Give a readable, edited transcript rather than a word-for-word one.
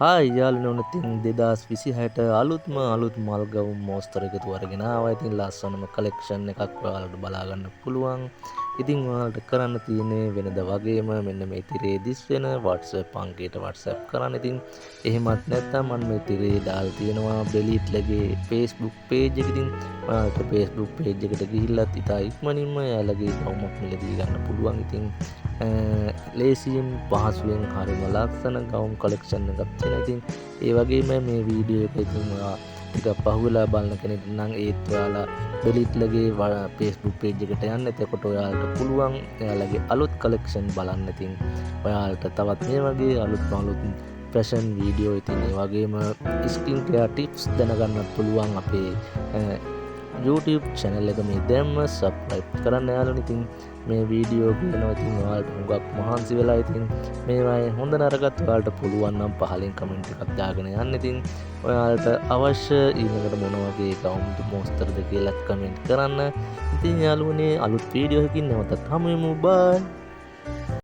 Hi යාළුවනේ ඉතින් 2026ට අලුත් මල් ගවුම් මෝස්තර එකතු අරගෙන ආවා. ඉතින් ලස්සනම කලෙක්ෂන් එකක් ඔයාලට බලා ගන්න පුළුවන්. ඉතින් ඔයාලට කරන්න තියෙන්නේ වෙනද වගේම මෙන්න මේ තිරේ දිස් වෙන WhatsApp අංකයට WhatsApp කරන්න. ඉතින් එහෙමත් නැත්නම් මම මේ තිරේ දාලා තියෙනවා බෙලිට්ලගේ Facebook page එක. ඉතින් ඔයාලට Facebook page එකට ගිහිල්ලත් ඉතා ඉක්මනින්ම එයාලගේ ගවුමක් මිලදී ගන්න පුළුවන්. ඉතින් ලේසියෙන් පහසුවෙන් හරිම ලස්සන ගවුම් කලෙක්ෂන් එකක් තියෙනවා. ඉතින් ඒ වගේම මේ වීඩියෝ එක ඉතින් ඔයා ටිකක් පහුවෙලා බලන කෙනෙක් නම් ඒත් ඔයාලා බෙලිට්ලගේ Facebook page එකට යන්න. එතකොට ඔයාලට පුළුවන් එයාලගේ අලුත් කලෙක්ෂන් බලන්න. ඉතින් ඔයාලට තවත් මේ වගේ අලුත් ෆැෂන් වීඩියෝ ඉතින් ඒ වගේම ස්කින් කෙයාර් ටිප්ස් දැනගන්නත් පුළුවන් අපේ YouTube channel එක මේ දැම්ම subscribe කරන්න යාළුවනේ. ඉතින් මේ වීඩියෝ බලනවා ඉතින් ඔයාලට හුඟක් මහන්සි වෙලා ඉතින් මේවායේ හොඳ නරකත් ඔයාලට පුළුවන් නම් පහලින් කමෙන්ට් එකක් දාගෙන යන්න. ඉතින් ඔයාලට අවශ්‍ය ඊළඟට මොන වගේ ගවුම් මෝස්තරද කියලා කමෙන්ට් කරන්න. ඉතින් යාළුවනේ අලුත් වීඩියෝ එකකින් නැවතත් හමු වෙමු. බයි.